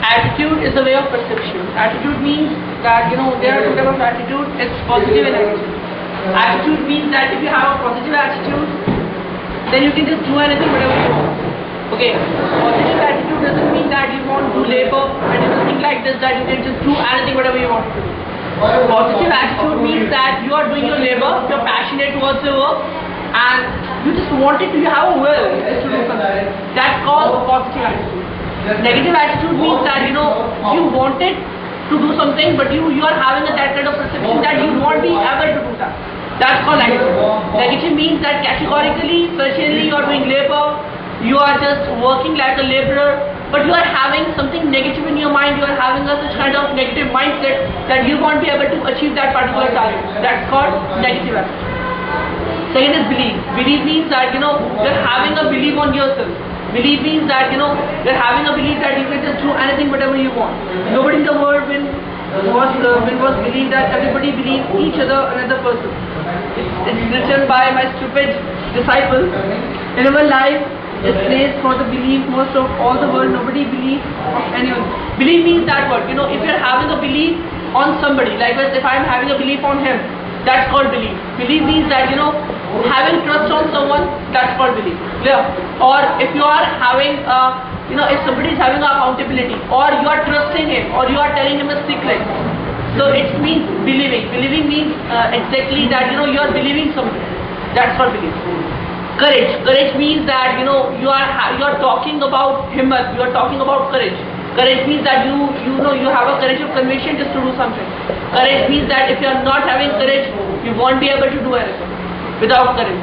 Attitude is a way of perception. Attitude means that, there are two types of attitude. It's positive and negative. Attitude means that if you have a positive attitude, then you can just do anything whatever you want. Okay. Positive attitude doesn't mean that you want to labor and you think like this, that you can just do anything whatever you want to do. Positive attitude means that you are doing your labor, you're passionate towards your work, and you just want it to, you have a will just to do something. That's called a positive attitude. Negative attitude means that, you wanted to do something, but you are having that kind of perception that you won't be able to do that. That's called negative. Negative means that categorically, especially you are doing labor, you are just working like a laborer, but you are having something negative in your mind, you are having such kind of negative mindset that you won't be able to achieve that particular target. That's called negative attitude. Second is belief. Belief means that, you're having a belief on yourself. Belief means that, you're having a belief that you can just do anything whatever you want. Nobody in the world was believed that everybody believes each another person. It's written by my stupid disciple. In our life, it's placed for the belief most of all the world. Nobody believes of anyone. Belief means that what? If you're having a belief on somebody, like if I'm having a belief on him, that's called belief. Belief means that, having trust on someone, that's called belief. Clear? Or if you are having, if somebody is having accountability, or you are trusting him, or you are telling him a secret, so it means believing. Believing means exactly that, you are believing something. That's called belief. Courage. Courage means that, you are talking about himmat, you are talking about courage. Courage means that you have a courage of conviction just to do something. Courage means that if you are not having courage, you won't be able to do anything without courage.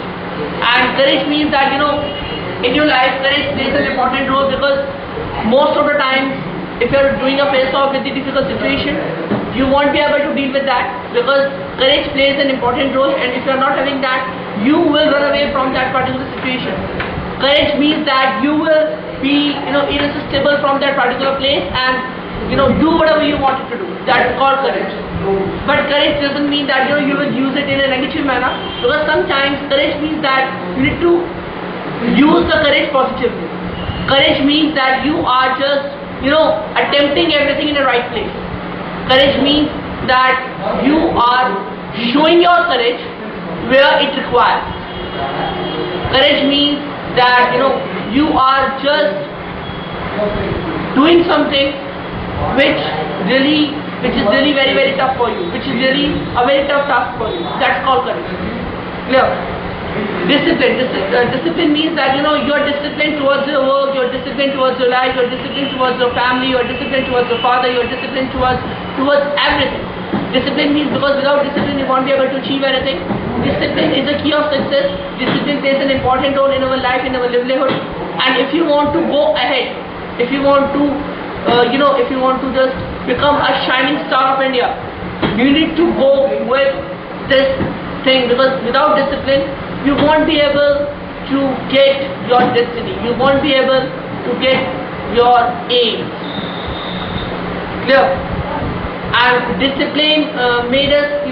And courage means that, in your life, courage plays an important role, because most of the time, if you are doing a face-off with the difficult situation, you won't be able to deal with that, because courage plays an important role, and if you are not having that, you will run away from that particular situation. Courage means that you will be, irresistible from that particular place and, do whatever you wanted to do. That's called courage. But courage doesn't mean that, you will use it in a negative manner, because sometimes courage means that you need to use the courage positively. Courage means that you are just, attempting everything in the right place. Courage means that you are showing your courage where it requires. Courage means that, you are just doing something which is really very, very tough for you, which is really a very tough task for you. That's called courage. Clear? Discipline. Discipline means that, you are disciplined towards your work, you are disciplined towards your life, you are disciplined towards your family, you are disciplined towards your father, you are disciplined towards everything. Discipline means, because without discipline you won't be able to achieve anything. Discipline is the key of success. Discipline plays an important role in our life, in our livelihood. And if you want to go ahead, if you want to, if you want to just become a shining star of India, you need to go with this thing, because without discipline, you won't be able to get your destiny. You won't be able to get your aims. Clear? And discipline made us,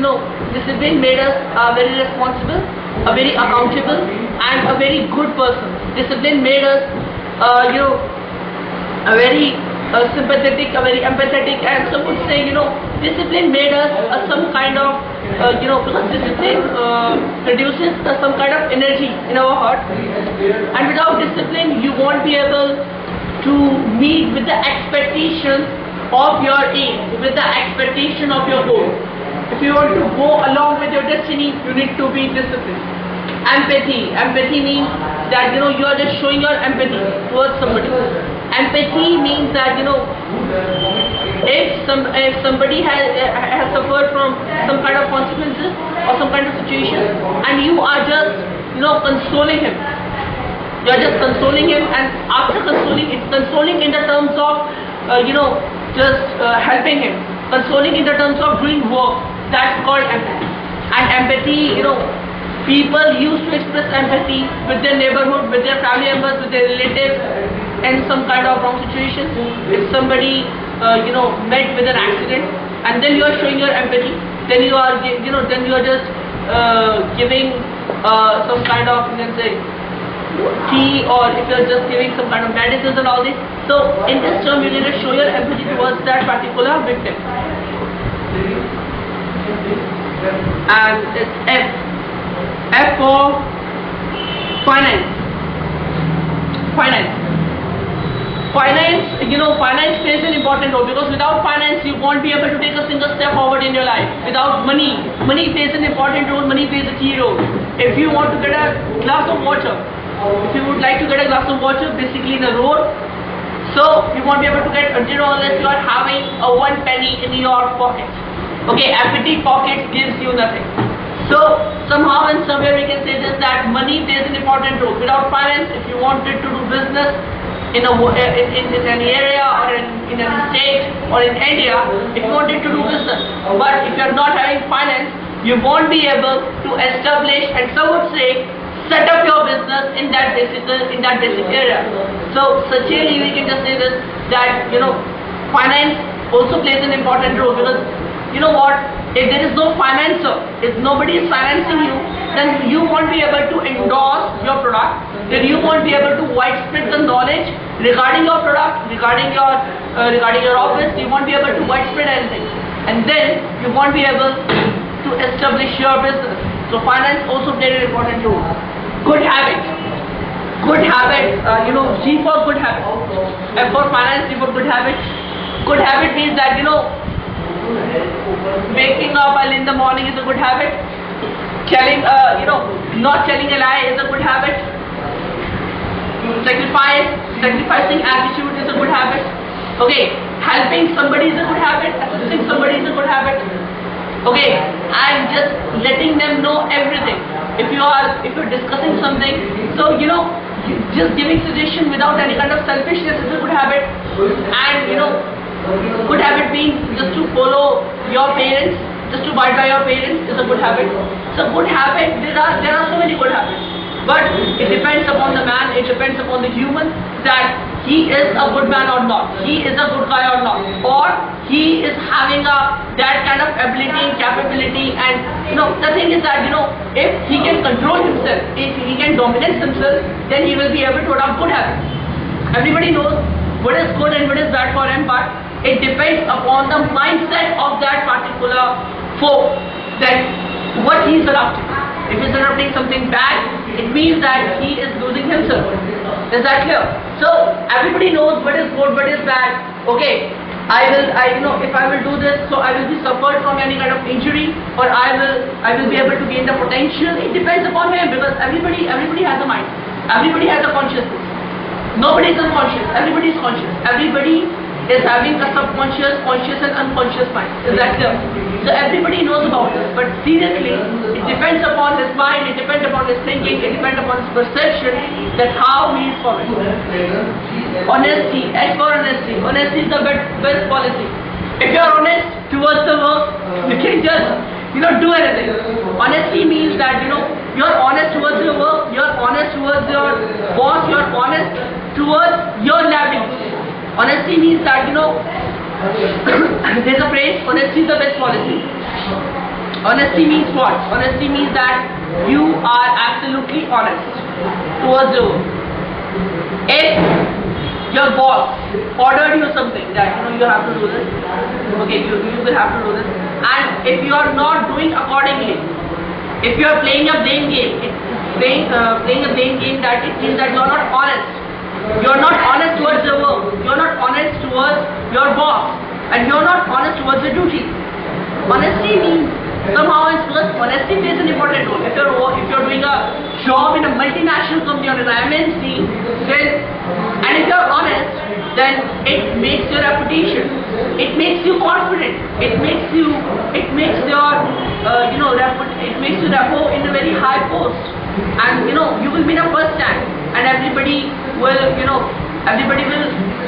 discipline made us very responsible, a very accountable, and a very good person. Discipline made us, a very sympathetic, a very empathetic, and some would say, discipline made us some kind of, because discipline produces some kind of energy in our heart, and without discipline, you won't be able to meet with the expectations of your aim, with the expectation of your goal. If you want to go along with your destiny, you need to be disciplined. Empathy. Empathy means that, you are just showing your empathy towards somebody. Empathy means that, if somebody has suffered from some kind of consequences or some kind of situation, and you are just, consoling him. You are just consoling him, and after consoling, it's consoling in the terms of, just helping him. Consoling in the terms of doing work. That's called empathy. And empathy, people used to express empathy with their neighborhood, with their family members, with their relatives, in some kind of wrong situation. If somebody, met with an accident, and then you are showing your empathy, then you are, then you are just giving some kind of, you can say, tea, or if you're just giving some kind of medicines and all this. So in this term, you need to show your empathy towards that particular victim. And it's F. F for finance. Finance. Finance, finance plays an important role, because without finance you won't be able to take a single step forward in your life. Without money, money plays an important role, money plays a key role. If you want to get a glass of water, if you would like to get a glass of water, basically in a road, so you won't be able to get until unless you are having a 1 penny in your pocket. Okay, empty pockets gives you nothing. So somehow and somewhere we can say this, that money plays an important role. Without finance, if you wanted to do business in an area or in a state or in India, if you wanted to do business, but if you are not having finance, you won't be able to establish, and some would say, set up your business in that basic area. So certainly we can just say this, that finance also plays an important role, because you know what, if there is no financer, if nobody is financing you, then you won't be able to endorse your product, then you won't be able to widespread the knowledge regarding your product, regarding your office. You won't be able to widespread anything, and then you won't be able to establish your business. So finance also played an important role. Good habit. Good habit, G for good habit. F for finance, G for good habit. Good habit means that, waking up early in the morning is a good habit. Not telling a lie is a good habit. Sacrificing attitude is a good habit. Okay, helping somebody is a good habit. Assisting somebody is a good habit. Okay, and just letting them know everything. If you're discussing something, so just giving suggestion without any kind of selfishness is a good habit. And good habit means just to follow your parents, just to abide by your parents is a good habit. So good habit, there are so many good habits, but it depends upon the man, it depends upon the human, that he is a good man or not, he is a good guy or not, or he is having that kind of ability and capability. And the thing is that if he can control himself, if he can dominate himself, then he will be able to adopt good habits. Everybody knows what is good and what is bad for him, but it depends upon the mindset of that particular folk, that what he is adopting. If he is adopting something bad, it means that he is losing himself. Is that clear? So everybody knows what is good, what is bad. Okay, if I will do this, so I will be suffered from any kind of injury, or I will be able to gain the potential. It depends upon him, because everybody has a mind. Everybody has a consciousness. Nobody is unconscious. Everybody is conscious. Everybody is having a subconscious, conscious and unconscious mind. Is that clear? So everybody knows about this, but seriously, it depends upon his mind, it depends upon his thinking, it depends upon his perception, that how he is following. Honesty, H for honesty. Honesty is the best policy. If you are honest towards the work, you can just do anything. Honesty means that you are honest towards your work, you are honest towards your boss, you are honest towards your livelihood. Honesty means that there's a phrase, honesty is the best policy. Honesty means what? Honesty means that you are absolutely honest towards your work. If your boss ordered you something, that you have to do this, okay, you will have to do this, and if you are not doing accordingly, if you are playing a blame game, playing a blame game, that it means that you are not honest. You are not honest towards your work, you are not honest towards your boss, and you are not honest towards your duty. Honesty means somehow and first, honesty plays an important role. If you're doing a job in a multinational company or an MNC, and if you're honest, then it makes your reputation, it makes you confident, it makes your it makes you rapport in a very high post, and you will be the first time, and everybody will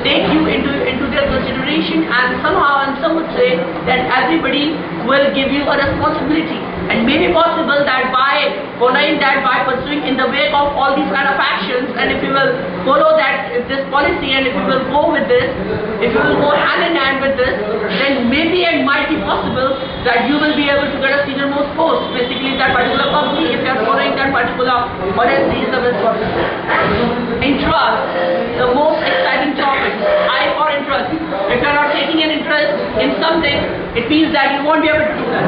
take you into their consideration, and somehow, and some would say that everybody will give you a responsibility, and maybe possible that by following that, by pursuing in the wake of all these kind of actions, and if you will follow this policy, and if you will go with this, if you will go hand in hand with this, then maybe it might be possible that you will be able to get a senior most post, basically in that particular company, if you are following that particular policies of interest, the most exciting topic, I for interest. If you are not taking an interest in something, it means that you won't be able to do that.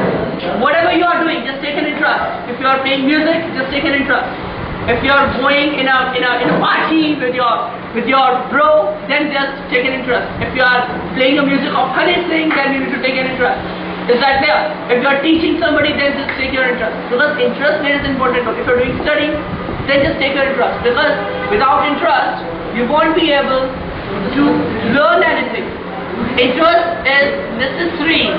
Whatever you are doing, just take an interest. If you are playing music, just take an interest. If you are going in a party with your bro, then just take an interest. If you are playing a music of Honey Singh, then you need to take an interest. Is that clear? If you are teaching somebody, then just take your interest. Because interest is important. If you are doing studying, then just take your interest. Because without interest, you won't be able to learn anything. Interest is necessary.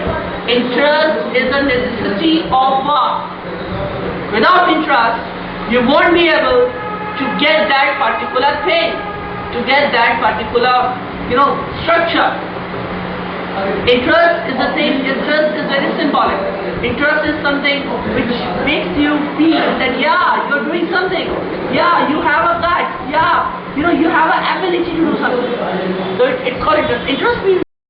Interest is a necessity of work. Without interest, you won't be able to get that particular thing, to get that particular, structure. Interest is the thing, interest is very symbolic. Interest is something which makes you feel that, yeah, you're doing something. Yeah, you have a gut. Yeah, you have an ability to do something. So it's called interest. Interest means